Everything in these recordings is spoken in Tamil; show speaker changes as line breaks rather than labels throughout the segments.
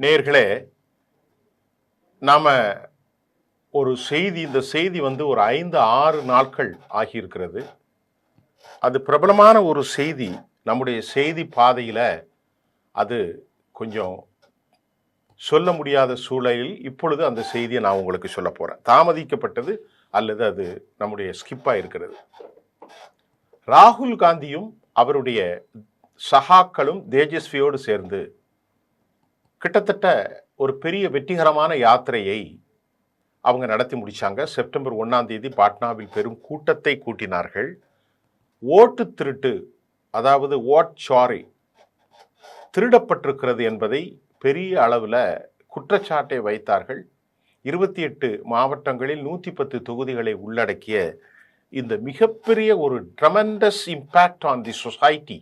நேயர்களே, நாம ஒரு செய்தி இந்த செய்தி ஒரு 5, 6 நாட்கள் ஆகியிருக்கிறது. அது பிரபலமான ஒரு செய்தி. நம்முடைய செய்தி பாதையில அது கொஞ்சம் சொல்ல முடியாத சூழலில் இப்பொழுது அந்த செய்தியை நான் உங்களுக்கு சொல்லப் போறேன். தாமதிக்கப்பட்டது அல்லது அது நம்முடைய ஸ்கிப்பா இருக்கிறது. ராகுல் காந்தியும் அவருடைய சகாக்களும் தேஜஸ்வியோடு சேர்ந்து கிட்டத்தட்ட ஒரு பெரிய வெற்றிகரமான யாத்திரையை அவங்க நடத்தி முடிச்சாங்க. செப்டம்பர் 1ஆம் தேதி பாட்னாவில் பெரும் கூட்டத்தை கூட்டினார்கள். ஓட்டு திருட்டு, அதாவது ஓட் சாரி திருடப்பட்டிருக்கிறது என்பதை பெரிய அளவில் குற்றச்சாட்டை வைத்தார்கள். 28 மாவட்டங்களில் 110 தொகுதிகளை உள்ளடக்கிய இந்த மிகப்பெரிய ஒரு tremendous impact on the society,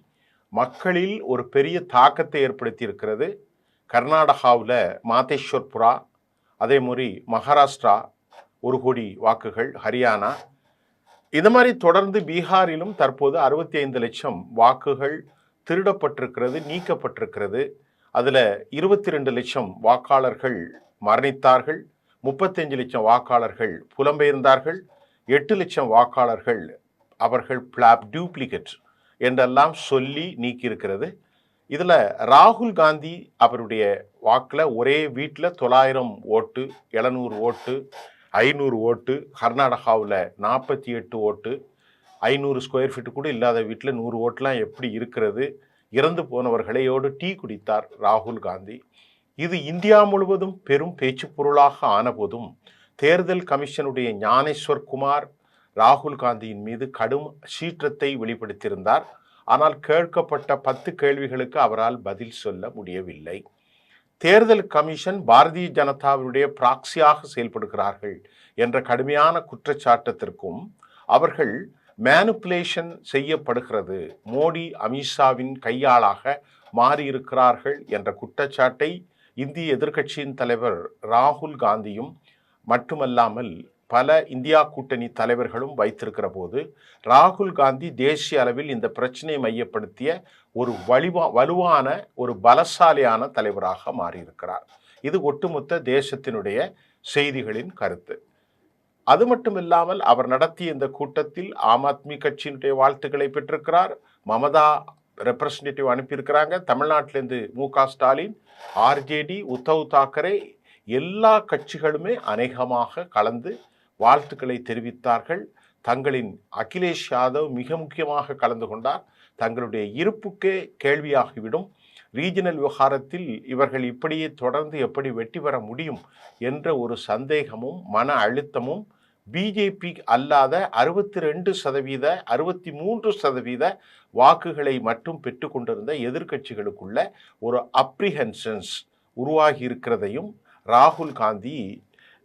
மக்களில் ஒரு பெரிய தாக்கத்தை ஏற்படுத்தி இருக்கிறது. கர்நாடகாவில் மாதேஸ்வர்புரா, அதே மாதிரி மகாராஷ்டிரா 1 கோடி வாக்குகள், ஹரியானா, இந்த மாதிரி தொடர்ந்து பீகாரிலும் தற்போது 65 லட்சம் வாக்குகள் திருடப்பட்டிருக்கிறது, நீக்கப்பட்டிருக்கிறது. அதில் 22 லட்சம் வாக்காளர்கள் மரணித்தார்கள், 35 லட்சம் வாக்காளர்கள் புலம்பெயர்ந்தார்கள், 8 லட்சம் வாக்காளர்கள் அவர்கள் டூப்ளிகேட் என்றெல்லாம் சொல்லி நீக்கியிருக்கிறது. இதில் ராகுல் காந்தி அவருடைய வாக்கில் ஒரே வீட்டில் 900 ஓட்டு, 700 ஓட்டு, 500 ஓட்டு, கர்நாடகாவில் 48 ஓட்டு, 500 ஸ்கொயர் ஃபீட்டு கூட இல்லாத வீட்டில் 100 ஓட்டுலாம் எப்படி இருக்கிறது? இறந்து போனவர்களையோடு டீ குடித்தார் ராகுல் காந்தி. இது இந்தியா முழுவதும் பெரும் பேச்சு பொருளாக ஆன போதும் தேர்தல் கமிஷனுடைய ஞானேஸ்வர் குமார் ராகுல் காந்தியின் மீது கடும் சீற்றத்தை வெளிப்படுத்தியிருந்தார். ஆனால் கேட்கப்பட்ட 10 கேள்விகளுக்கு அவரால் பதில் சொல்ல முடியவில்லை. தேர்தல் கமிஷன் பாரதிய ஜனதாவுடைய பிராக்சியாக செயல்படுகிறார்கள் என்ற கடுமையான குற்றச்சாட்டத்திற்கும் அவர்கள் மேனிப்புலேஷன் செய்யப்படுகிறது, மோடி அமித்ஷாவின் கையாளாக மாறியிருக்கிறார்கள் என்ற குற்றச்சாட்டை இந்திய எதிர்க்கட்சியின் தலைவர் ராகுல் காந்தியும் மட்டுமல்லாமல் பல இந்தியா கூட்டணி தலைவர்களும் வைத்திருக்கிற போது ராகுல் காந்தி தேசிய அளவில் இந்த பிரச்சனையை மையப்படுத்திய ஒரு வலுவான ஒரு பலசாலியான தலைவராக மாறியிருக்கிறார். இது ஒட்டுமொத்த தேசத்தினுடைய செய்திகளின் கருத்து. அது மட்டும் இல்லாமல் அவர் நடத்திய இந்த கூட்டத்தில் ஆம் ஆத்மி கட்சியினுடைய வாழ்த்துக்களை பெற்றிருக்கிறார். மமதா ரெப்ரசன்டேட்டிவ் அனுப்பியிருக்கிறாங்க. தமிழ்நாட்டிலிருந்து மு.க. ஸ்டாலின், ஆர்ஜேடி, உத்தவ் தாக்கரே, எல்லா கட்சிகளுமே அநேகமாக கலந்து வாழ்த்துக்களை தெரிவித்தார்கள். தங்களின் அகிலேஷ் யாதவ் மிக முக்கியமாக கலந்து கொண்டார். தங்களுடைய இருப்புக்கே கேள்வியாகிவிடும், ரீஜனல் விவகாரத்தில் இவர்கள் இப்படியே தொடர்ந்து எப்படி வெற்றி பெற முடியும் என்ற ஒரு சந்தேகமும் மன அழுத்தமும் பிஜேபி அல்லாத 62%, 63% வாக்குகளை மட்டும் பெற்று கொண்டிருந்த எதிர்கட்சிகளுக்குள்ள ஒரு அப்ரிஹென்ஷன்ஸ் உருவாகி இருக்கிறதையும் ராகுல் காந்தி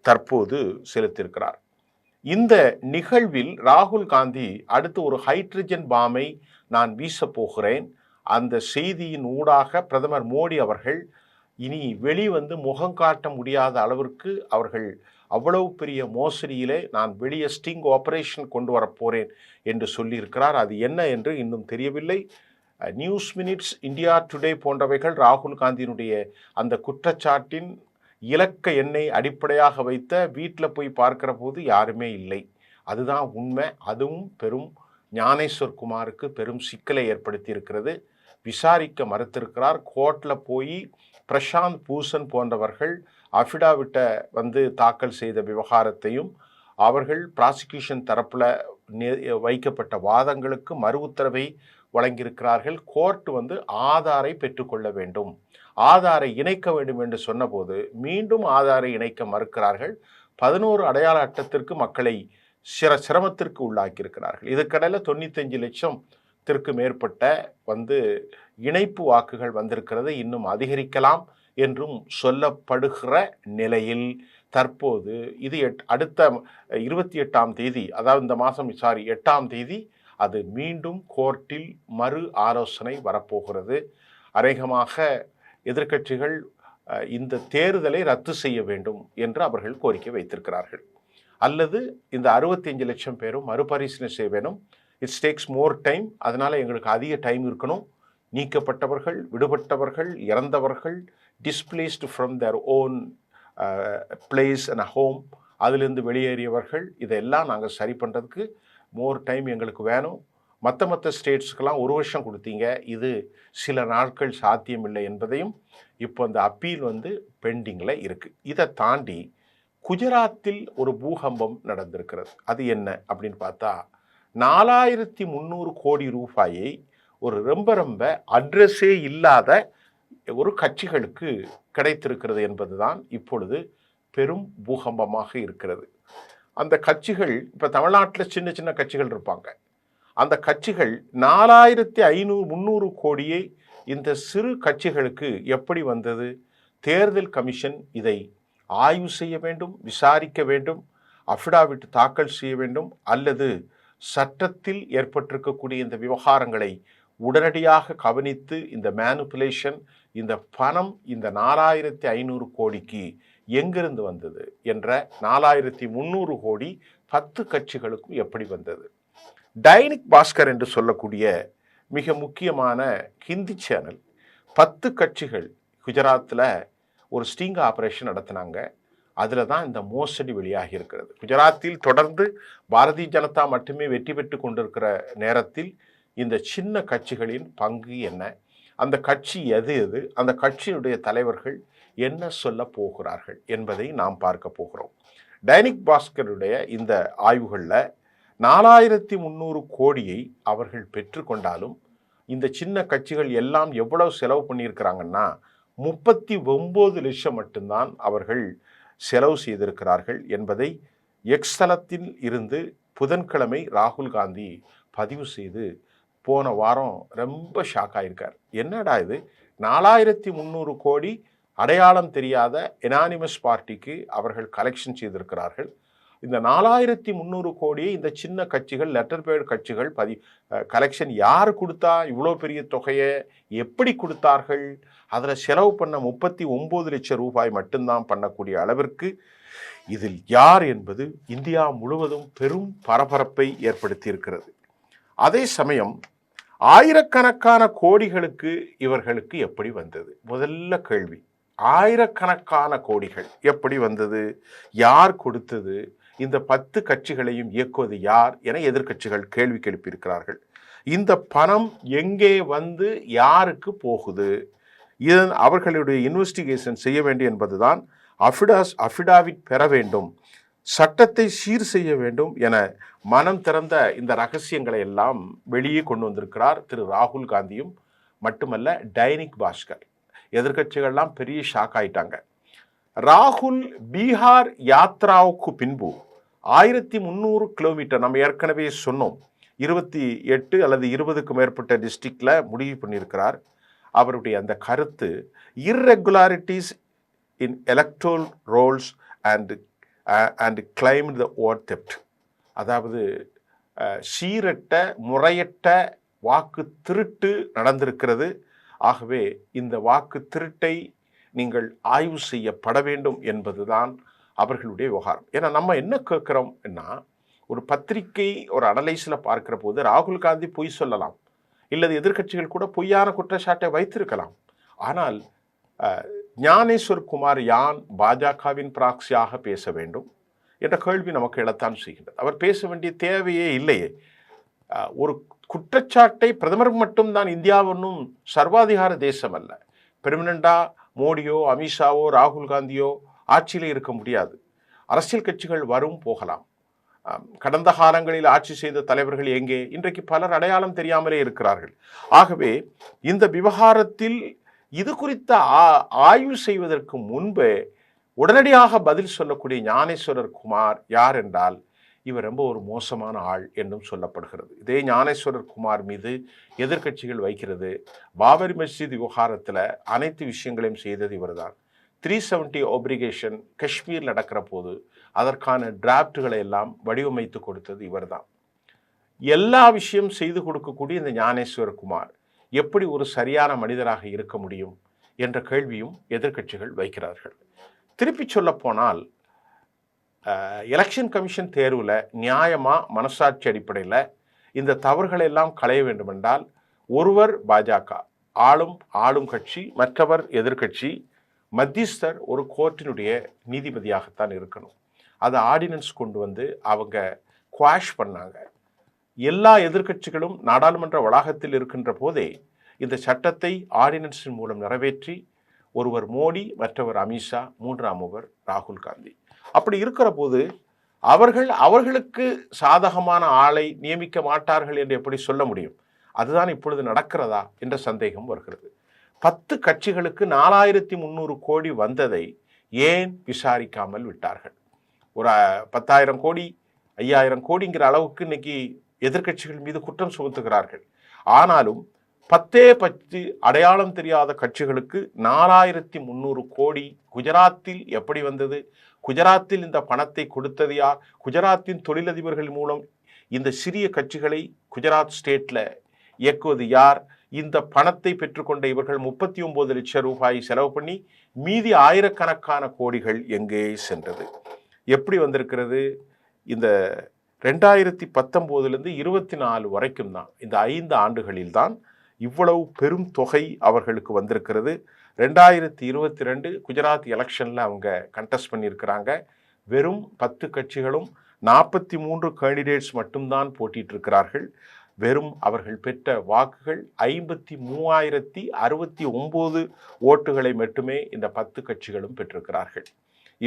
தற்போது செலுத்தியிருக்கிறார். இந்த நிகழ்வில் ராகுல் காந்தி அடுத்து ஒரு ஹைட்ரஜன் பாமை நான் வீசப்போகிறேன், அந்த செய்தியின் ஊடாக பிரதமர் மோடி அவர்கள் இனி வெளிவந்து முகம் காட்ட முடியாத அளவிற்கு அவர்கள் அவ்வளவு பெரிய மோசடியிலே நான் வெளியே ஸ்டிங் ஆபரேஷன் கொண்டு வரப்போறேன் என்று சொல்லியிருக்கிறார். அது என்ன என்று இன்னும் தெரியவில்லை. நியூஸ் மினிட்ஸ், இந்தியா டுடே போன்றவைகள் ராகுல் காந்தியினுடைய அந்த குற்றச்சாட்டின் இலக்க எண்ணை அடிப்படையாக வைத்த வீட்டில் போய் பார்க்கிற போது யாருமே இல்லை, அதுதான் உண்மை. அதுவும் பெரும் ஞானேஸ்வர் குமாருக்கு பெரும் சிக்கலை ஏற்படுத்தி இருக்கிறது. விசாரிக்க மறுத்திருக்கிறார். கோர்ட்டில் போய் பிரசாந்த் பூஷன் போன்றவர்கள் அஃபிடாவிட்டை தாக்கல் செய்த விவகாரத்தையும் அவர்கள் ப்ராசிக்யூஷன் தரப்பில் வைக்கப்பட்ட வாதங்களுக்கு மறு உத்தரவை வழங்கியிருக்கிறார்கள். கோர்ட் ஆதாரை பெற்றுக்கொள்ள வேண்டும், ஆதாரை இணைக்க வேண்டும் என்று சொன்னபோது மீண்டும் ஆதாரை இணைக்க மறுக்கிறார்கள். 11 அடையாள அட்டத்திற்கு மக்களை சிரமத்திற்கு உள்ளாக்கியிருக்கிறார்கள். இதுக்கடையில் 95 லட்சத்திற்கு மேற்பட்ட இணைப்பு வாக்குகள் வந்திருக்கிறது, இன்னும் அதிகரிக்கலாம் என்றும் சொல்லப்படுகிற நிலையில் தற்போது இது அடுத்த 28ஆம் தேதி, அதாவது இந்த மாதம் 8ஆம் தேதி அது மீண்டும் கோர்ட்டில் மறு ஆலோசனை வரப்போகிறது. அநேகமாக எதிர்க்கட்சிகள் இந்த தேர்தலை ரத்து செய்ய வேண்டும் என்று அவர்கள் கோரிக்கை வைத்திருக்கிறார்கள். அல்லது இந்த 65 லட்சம் பேரும் மறுபரிசீலனை செய்ய வேணும். இட்ஸ் டேக்ஸ் மோர் டைம், அதனால் எங்களுக்கு அதிக டைம் இருக்கணும். நீக்கப்பட்டவர்கள், விடுபட்டவர்கள், இறந்தவர்கள் displaced from their own place and home, அதிலிருந்து வெளியேறியவர்கள், இதெல்லாம் நாங்கள் சரி பண்ணுறதுக்கு மோர் டைம் எங்களுக்கு வேணும். மற்ற ஸ்டேட்ஸ்க்கெல்லாம் 1 வருஷம் கொடுத்தீங்க, இது சில நாட்கள் சாத்தியமில்லை என்பதையும் இப்போ அந்த அப்பீல் பெண்டிங்கில் இருக்குது. இதை தாண்டி குஜராத்தில் ஒரு பூகம்பம் நடந்திருக்கிறது. அது என்ன அப்படின்னு பார்த்தா, 4300 கோடி ரூபாயை ஒரு ரொம்ப அட்ரஸே இல்லாத ஒரு கட்சிகளுக்கு கிடைத்திருக்கிறது என்பதுதான் இப்பொழுது பெரும் பூகம்பமாக இருக்கிறது. அந்த கட்சிகள், இப்போ தமிழ்நாட்டில் சின்ன சின்ன கட்சிகள் இருப்பாங்க, அந்த கட்சிகள் 4300 கோடியை இந்த சிறு கட்சிகளுக்கு எப்படி வந்தது? தேர்தல் கமிஷன் இதை ஆய்வு செய்ய வேண்டும், விசாரிக்க வேண்டும், அஃபிடாவிட் தாக்கல் செய்ய வேண்டும், அல்லது சட்டத்தில் ஏற்பட்டிருக்கக்கூடிய இந்த விவகாரங்களை உடனடியாக கவனித்து இந்த மேனிப்புலேஷன், இந்த பணம் இந்த 4500 கோடிக்கு எங்கிருந்து வந்தது என்ற 4300 கோடி 10 கட்சிகளுக்கும் எப்படி வந்தது? டைனிக் பாஸ்கர் என்று சொல்லக்கூடிய மிக முக்கியமான ஹிந்தி சேனல் 10 கட்சிகள் குஜராத்தில் ஒரு ஸ்டிங் ஆபரேஷன் நடத்தினாங்க. அதில் தான் இந்த மோசடி வெளியாகி இருக்கிறது. குஜராத்தில் தொடர்ந்து பாரதிய ஜனதா மட்டுமே வெற்றி பெற்று கொண்டிருக்கிற நேரத்தில் இந்த சின்ன கட்சிகளின் பங்கு என்ன, அந்த கட்சி எது, அந்த கட்சியினுடைய தலைவர்கள் என்ன சொல்ல போகிறார்கள் என்பதை நாம் பார்க்க போகிறோம். டைனிக் பாஸ்கருடைய இந்த ஆய்வுகளில் 4300 கோடியை அவர்கள் பெற்றுக்கொண்டாலும் இந்த சின்ன கட்சிகள் எல்லாம் எவ்வளவு செலவு பண்ணியிருக்கிறாங்கன்னா 39 லட்சம் மட்டும்தான் அவர்கள் செலவு செய்திருக்கிறார்கள் என்பதை எக்ஸ்தலத்தில் இருந்து புதன்கிழமை ராகுல் காந்தி பதிவு செய்து போன வாரம் ரொம்ப ஷாக் ஆயிருக்கார். என்னடா இது, 4300 கோடி அடையாளம் தெரியாத எனானிமஸ் பார்ட்டிக்கு அவர்கள் கலெக்ஷன் செய்திருக்கிறார்கள். இந்த 4300 கோடியை இந்த சின்ன கட்சிகள், லெட்டர் பேட் கட்சிகள் கலெக்ஷன் யார் கொடுத்தா, இவ்வளோ பெரிய தொகையை எப்படி கொடுத்தார்கள், அதில் செலவு பண்ண 39 லட்சம் ரூபாய் மட்டும்தான் பண்ணக்கூடிய அளவிற்கு இதில் யார் என்பது இந்தியா முழுவதும் பெரும் பரபரப்பை ஏற்படுத்தி இருக்கிறது. அதே சமயம் ஆயிரக்கணக்கான கோடிகளுக்கு இவர்களுக்கு எப்படி வந்தது? முதல்ல கேள்வி, ஆயிரக்கணக்கான கோடிகள் எப்படி வந்தது? யார் கொடுத்தது? இந்த 10 கட்சிகளையும் இயக்குவது யார் என எதிர்க்கட்சிகள் கேள்வி எழுப்பியிருக்கிறார்கள். இந்த பணம் எங்கே வந்து யாருக்கு போகுது? இதன் அவர்களுடைய இன்வெஸ்டிகேஷன் செய்ய வேண்டும் என்பதுதான். அஃபிடாவிட் பெற வேண்டும், சட்டத்தை சீர் செய்ய வேண்டும் என மனம் திறந்த இந்த ரகசியங்களை எல்லாம் வெளியே கொண்டு வந்திருக்கிறார் திரு ராகுல் காந்தியும் மட்டுமல்ல டைனிக் பாஸ்கர். எதிர்க்கட்சிகள்லாம் பெரிய ஷாக் ஆயிட்டாங்க. ராகுல் பீகார் யாத்ராவுக்கு பின்பு 1300 கிலோமீட்டர், நம்ம ஏற்கனவே சொன்னோம், 28 அல்லது 20க்கு மேற்பட்ட டிஸ்ட்ரிக்டில் முடிவு பண்ணியிருக்கிறார். அவருடைய அந்த கருத்து, irregularities in electoral rolls and claimed the vote theft, அதாவது சீரட்ட முறையற்ற வாக்கு திருட்டு நடந்திருக்கிறது. ஆகவே இந்த வாக்கு திருட்டை நீங்கள் ஆய்வு செய்யப்பட வேண்டும் என்பதுதான் அவர்களுடைய விவகாரம். ஏன்னா நம்ம என்ன கேட்குறோம்னா, ஒரு பத்திரிகை ஒரு அனலைஸில் பார்க்கிற போது ராகுல் காந்தி பொய் சொல்லலாம், இல்லது எதிர்க்கட்சிகள் கூட பொய்யான குற்றச்சாட்டை வைத்திருக்கலாம். ஆனால் ஞானேஸ்வர் குமார் யான் பாஜகவின் பிராக்சியாக பேச வேண்டும் என்ற கேள்வி நமக்கு எழத்தான் செய்கின்றது. அவர் பேச வேண்டிய தேவையே இல்லையே. ஒரு குற்றச்சாட்டை பிரதமர் மட்டும்தான், இந்தியா ஒன்றும் சர்வாதிகார தேசம் அல்ல. பெர்மனண்டாக மோடியோ அமித்ஷாவோ ராகுல் காந்தியோ ஆட்சியில் இருக்க முடியாது. அரசியல் கட்சிகள் வரும் போகலாம். கடந்த காலங்களில் ஆட்சி செய்த தலைவர்கள் எங்கே? இன்றைக்கு பலர் அடையாளம் தெரியாமலே இருக்கிறார்கள். ஆகவே இந்த விவகாரத்தில் இது குறித்த ஆய்வு செய்வதற்கு முன்பே உடனடியாக பதில் சொல்லக்கூடிய ஞானேஸ்வரர் குமார் யார் என்றால், இவர் ரொம்ப ஒரு மோசமான ஆள் என்றும் சொல்லப்படுகிறது. இதே ஞானேஸ்வரர் குமார் மீது எதிர்க்கட்சிகள் வைக்கிறது, பாபரி மஸ்ஜித் விவகாரத்தில் அனைத்து விஷயங்களையும் செய்தது இவர்தான். 370 ஒப்ளிகேஷன் காஷ்மீர் நடக்கிற போது அதற்கான டிராப்டுகளை எல்லாம் வடிவமைத்து கொடுத்தது இவர்தான். எல்லா விஷயம் செய்து கொடுக்கக்கூடிய இந்த ஞானேஸ்வர் குமார் எப்படி ஒரு சரியான மனிதராக இருக்க முடியும் என்ற கேள்வியும் எதிர்க்கட்சிகள் வைக்கிறார்கள். திருப்பி சொல்ல போனால், எலெக்ஷன் கமிஷன் தேர்வில் நியாயமாக மனசாட்சி அடிப்படையில் இந்த தவறுகளை எல்லாம் களைய வேண்டுமென்றால், ஒருவர் பாஜக ஆளும் கட்சி, மற்றவர் எதிர்க்கட்சி, மத்தியஸ்தர் ஒரு கோர்ட்டினுடைய நீதிபதியாகத்தான் இருக்கணும். அதை ஆர்டினன்ஸ் கொண்டு வந்து அவங்க குவாஷ் பண்ணாங்க. எல்லா எதிர்க்கட்சிகளும் நாடாளுமன்ற வளாகத்தில் இருக்கின்ற போதே இந்த சட்டத்தை ஆர்டினன்ஸின் மூலம் நிறைவேற்றி ஒருவர் மோடி, மற்றவர் அமித்ஷா, மூன்றாமவர் ராகுல் காந்தி. அப்படி இருக்கிற போது அவர்களுக்கு சாதகமான ஆளை நியமிக்க மாட்டார்கள் என்று எப்படி சொல்ல முடியும்? அதுதான் இப்பொழுது நடக்கிறதா என்ற சந்தேகம் வருகிறது. 10 கட்சிகளுக்கு 4300 கோடி வந்ததை ஏன் விசாரிக்காமல் விட்டார்கள்? ஒரு 10,000 கோடி 5,000 கோடிங்கிற அளவுக்கு இன்னைக்கு எதிர்க்கட்சிகள் மீது குற்றம் சுமத்துகிறார்கள். ஆனாலும் 10 அடையாளம் தெரியாத கட்சிகளுக்கு 4300 கோடி குஜராத்தில் எப்படி வந்தது? குஜராத்தில் இந்த பணத்தை கொடுத்தது யார்? குஜராத்தின் தொழிலதிபர்கள் மூலம் இந்த சிறிய கட்சிகளை குஜராத் ஸ்டேட்ல இயக்குவது யார்? இந்த பணத்தை பெற்றுக்கொண்ட இவர்கள் 39 லட்சம் ரூபாய் செலவு பண்ணி மீதி ஆயிரக்கணக்கான கோடிகள் எங்கே சென்றது? எப்படி வந்திருக்கிறது? இந்த 2019 24 வரைக்கும் தான், இந்த 5 ஆண்டுகளில் தான் இவ்வளவு பெரும் தொகை அவர்களுக்கு வந்திருக்கிறது. 2022 குஜராத் எலெக்ஷன்ல அவங்க கண்டெஸ்ட் பண்ணியிருக்கிறாங்க. வெறும் 10 கட்சிகளும் 43 கேண்டிடேட்ஸ் மட்டும்தான் போட்டிட்டு இருக்கிறார்கள். வெறும் அவர்கள் பெற்ற வாக்குகள் 53,069 ஓட்டுகளை மட்டுமே இந்த 10 கட்சிகளும் பெற்றிருக்கிறார்கள்.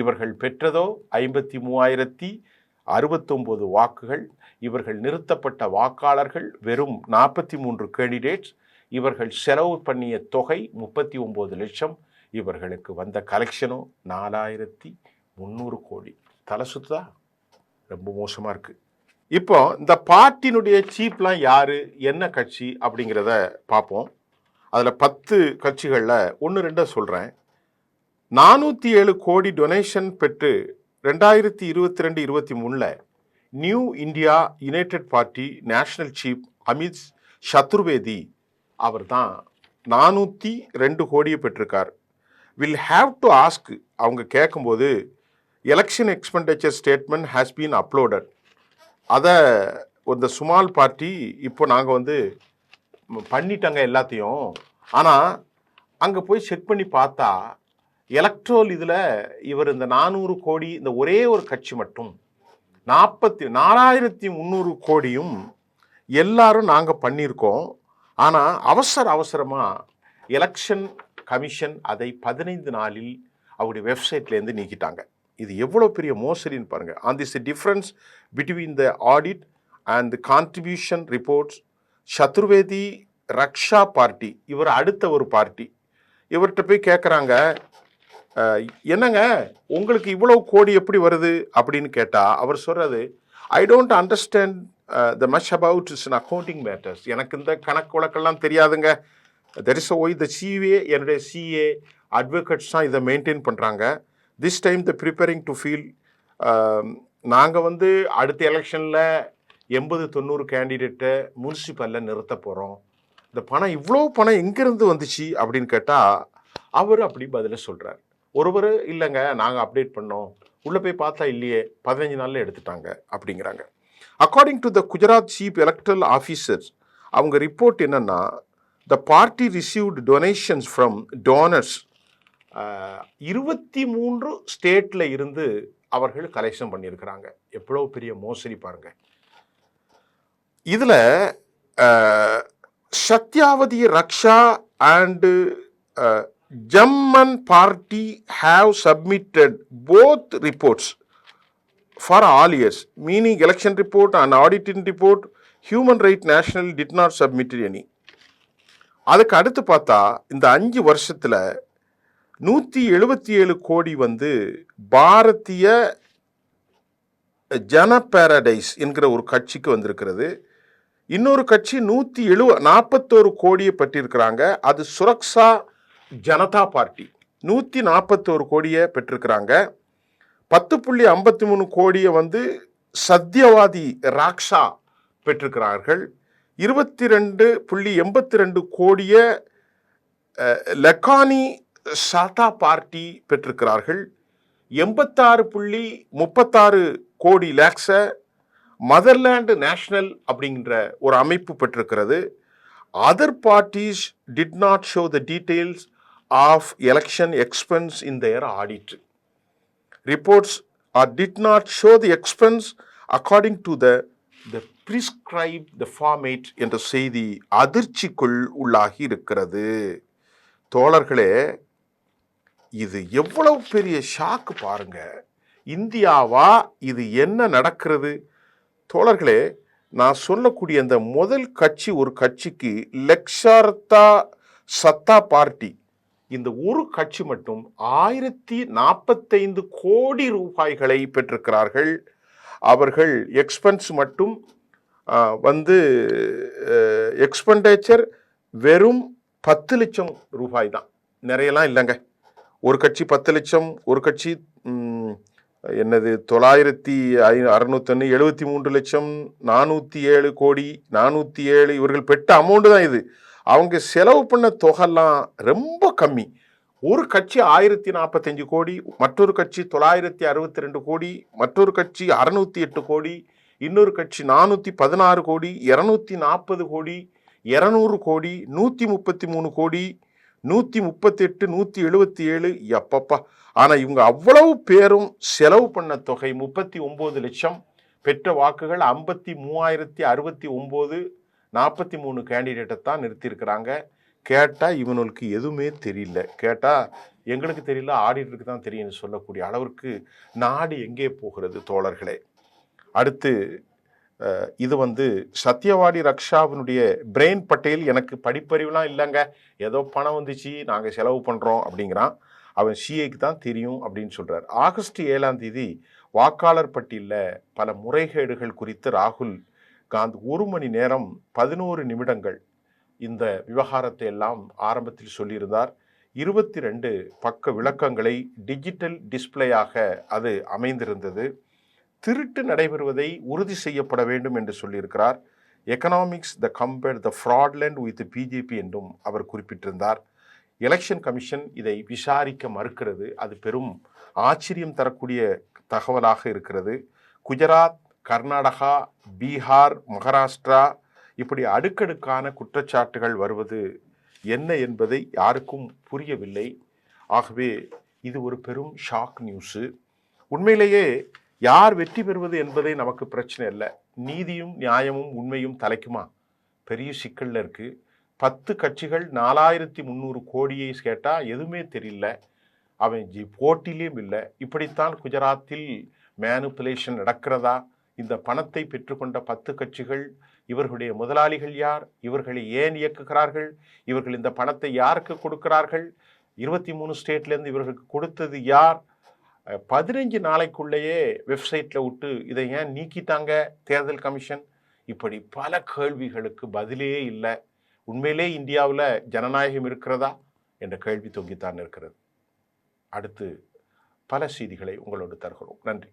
இவர்கள் பெற்றதோ 53,069 வாக்குகள். இவர்கள் நிறுத்தப்பட்ட வாக்காளர்கள் வெறும் 43 கேண்டிடேட்ஸ். இவர்கள் செலவு பண்ணிய தொகை 39 லட்சம். இவர்களுக்கு வந்த கலெக்ஷனோ 4,300 கோடி. தலை சுத்தா? ரொம்ப மோசமா இருக்கு. இப்போ இந்த பார்ட்டினுடைய சீப்லாம் யாரு, என்ன கட்சி அப்படிங்கிறத பார்ப்போம். அதில் 10 கட்சிகளில் 1-2 சொல்கிறேன். 407 கோடி டொனேஷன் பெற்று 2022-23 New India United party national chief Amit Chaturvedi அவர் தான் 402 கோடியை பெற்றிருக்கார். வில் ஹாவ் டு ஆஸ்க், அவங்க கேட்கும்போது election expenditure statement has been uploaded. அதை இந்த சுமால் பார்ட்டி இப்போ நாங்கள் பண்ணிட்டாங்க எல்லாத்தையும். ஆனால் அங்கே போய் செக் பண்ணி பார்த்தா எலக்ட்ரோல் இதில் இவர் இந்த 400 கோடி, இந்த ஒரே ஒரு கட்சி மட்டும் 4,300 கோடியும் எல்லாரும் நாங்கள் பண்ணியிருக்கோம். ஆனால் அவசரமாக எலெக்ஷன் கமிஷன் அதை 15 நாளில் அவருடைய வெப்சைட்லேருந்து நீக்கிட்டாங்க. இது எவ்வளோ பெரிய மோசடின்னு பாருங்கள். On this difference between the audit and the contribution reports, Chaturvedi Raksha party, இவர் அடுத்த ஒரு பார்ட்டி. இவர்கிட்ட போய் கேட்குறாங்க, என்னங்க உங்களுக்கு இவ்வளவு கோடி எப்படி வருது அப்படின்னு கேட்டால் அவர் சொல்கிறது, I don't understand the much about is in accounting matters. எனக்கு இந்த கணக்கு வழக்கெல்லாம் தெரியாதுங்க. There is why the CA, என்னுடைய சிஏ அட்வொகேட்ஸ் தான் இதை மெயின்டைன் பண்ணுறாங்க. This time the preparing to feel, நாங்கள் அடுத்த எலெக்ஷனில் 80-90 கேண்டிடேட்டை முனிசிபலில் நிறுத்த போகிறோம். இந்த பணம், இவ்வளோ பணம் எங்கேருந்து வந்துச்சு அப்படின்னு கேட்டால் அவர் அப்படி பதில சொல்கிறார். ஒருவர் இல்லைங்க நாங்கள் அப்டேட் பண்ணோம், உள்ளே போய் பார்த்தா இல்லையே, 15 நாளில் எடுத்துட்டாங்க அப்படிங்கிறாங்க. According to the Gujarat chief electoral officers, அவங்க ரிப்போர்ட் என்னன்னா, the party received donations from donors. 23 ஸ்டேட்டில் இருந்து அவர்கள் கலெக்ஷன் பண்ணியிருக்கிறாங்க. எவ்வளோ பெரிய மோசடி பாருங்க. இதில் Satyavati Raksha and Jamman party have submitted both reports for all years, meaning election report and auditing report. Human Rights National did not submit any. அதுக்கு அடுத்து பார்த்தா இந்த 5 வருஷத்தில் 177 கோடி பாரதிய ஜன பாரடைஸ் என்கிற ஒரு கட்சிக்கு வந்திருக்கிறது. இன்னொரு கட்சி 141 கோடியை பற்றியிருக்கிறாங்க. அது சுரக்ஷா ஜனதா பார்ட்டி 141 கோடியை பெற்றிருக்கிறாங்க. 10.53 கோடியை சத்யவாதி ராக்ஷா பெற்றிருக்கிறார்கள். 22.82 கோடியை லக்கானி சாதா பார்ட்டி பெற்றிருக்கிறார்கள். 86.36 கோடி லேக்ஸை மதர்லேண்ட் நேஷனல் அப்படிங்கிற ஒரு அமைப்பு பெற்றிருக்கிறது. Other parties did not show the details of election expense in their audit. Reports did not show the expense according to the prescribed the format என்ற செய்தி அதிர்ச்சிக்குள் உள்ளாகி இருக்கிறது. தோழர்களே, இது எவ்வளவு பெரிய ஷாக்கு பாருங்க. இந்தியாவா இது? என்ன நடக்கிறது தோழர்களே? நான் சொல்லக்கூடிய அந்த முதல் கட்சி, ஒரு கட்சிக்கு லெக்ஷார்த்தா சத்தா பார்ட்டி, இந்த ஒரு கட்சி மட்டும் 1045 கோடி ரூபாய்களை பெற்றிருக்கிறார்கள். அவர்கள் எக்ஸ்பென்ஸ் மட்டும் எக்ஸ்பெண்டிச்சர் வெறும் 10 லட்சம் ரூபாய் தான். நிறையலாம் இல்லைங்க. ஒரு கட்சி 10 லட்சம், ஒரு கட்சி என்னது 9,673 லட்சம், 407 கோடி, 407, இவர்கள் பெற்ற அமௌண்ட் தான் இது. அவங்க செலவு பண்ண தொகைலாம் ரொம்ப கம்மி. ஒரு கட்சி 1045 கோடி, மற்றொரு கட்சி 962 கோடி, மற்றொரு கட்சி 608 கோடி, இன்னொரு கட்சி 416 கோடி, 240 கோடி, 200 கோடி, 133 கோடி, 138, 177. எப்பப்பா! ஆனா இவங்க அவ்வளவு பேரும் செலவு பண்ண தொகை 39 லட்சம். பெற்ற வாக்குகள் 53,069. 43 கேண்டிடேட்டை தான் நிறுத்தியிருக்கிறாங்க. கேட்டா இவனுக்கு எதுவுமே தெரியல. கேட்டா எங்களுக்கு தெரியல, ஆடிட்டருக்கு தான் தெரியும்னு சொல்லக்கூடிய அளவிற்கு நாடு எங்கே போகிறது தோழர்களே. அடுத்து இது சத்யவாடி ரக்ஷாவினுடைய பிரெயின் பட்டேல், எனக்கு படிப்பறிவுலாம் இல்லைங்க, ஏதோ பணம் வந்துச்சு நாங்கள் செலவு பண்ணுறோம் அப்படிங்கிறான். அவன் சிஏக்கு தான் தெரியும் அப்படின்னு சொல்கிறார். ஆகஸ்ட் 7ஆம் தேதி வாக்காளர் பட்டியலில் பல முறைகேடுகள் குறித்து ராகுல் காந்தி 1 மணி நேரம் 11 நிமிடங்கள் இந்த விவகாரத்தை எல்லாம் ஆரம்பத்தில் சொல்லியிருந்தார். 22 பக்க விளக்கங்களை டிஜிட்டல் டிஸ்பிளேயாக அது அமைந்திருந்தது. திருட்டு நடைபெறுவதை உறுதி செய்யப்பட வேண்டும் என்று சொல்லியிருக்கிறார். Economics the compare the fraudulent with BJP என்றும் அவர் குறிப்பிட்டிருந்தார். எலெக்ஷன் கமிஷன் இதை விசாரிக்க மறுக்கிறது. அது பெரும் ஆச்சரியம் தரக்கூடிய தகவலாக இருக்கிறது. குஜராத், கர்நாடகா, பீகார், மகாராஷ்டிரா இப்படி அடுக்கடுக்கான குற்றச்சாட்டுகள் வருவது என்ன என்பதை யாருக்கும் புரியவில்லை. ஆகவே இது ஒரு பெரும் ஷாக் நியூஸு. உண்மையிலேயே யார் வெற்றி பெறுவது என்பதை நமக்கு பிரச்சனை இல்லை. நீதியும் நியாயமும் உண்மையும் தலைக்குமா? பெரிய சிக்கல்ல இருக்கு. 10 கட்சிகள் 4300 கோடியை கேட்டால் எதுவுமே தெரியல. அவன் போட்டியிலையும் இல்லை. இப்படித்தான் குஜராத்தில் மேனுப்புலேஷன் நடக்கிறதா? இந்த பணத்தை பெற்றுக்கொண்ட 10 கட்சிகள், இவர்களுடைய முதலாளிகள் யார்? இவர்களை ஏன் இயக்குகிறார்கள்? இவர்கள் இந்த பணத்தை யாருக்கு கொடுக்கிறார்கள்? 23 ஸ்டேட்லேருந்து இவர்களுக்கு கொடுத்தது யார்? 15 நாளைக்குள்ளேயே வெப்சைட்டில் விட்டு இதை ஏன் நீக்கிட்டாங்க தேர்தல் கமிஷன்? இப்படி பல கேள்விகளுக்கு பதிலே இல்லை. உண்மையிலே இந்தியாவில் ஜனநாயகம் இருக்கிறதா என்ற கேள்வி தொங்கித்தான் இருக்கிறது. அடுத்து பல செய்திகளை உங்களோடு தருகிறோம். நன்றி.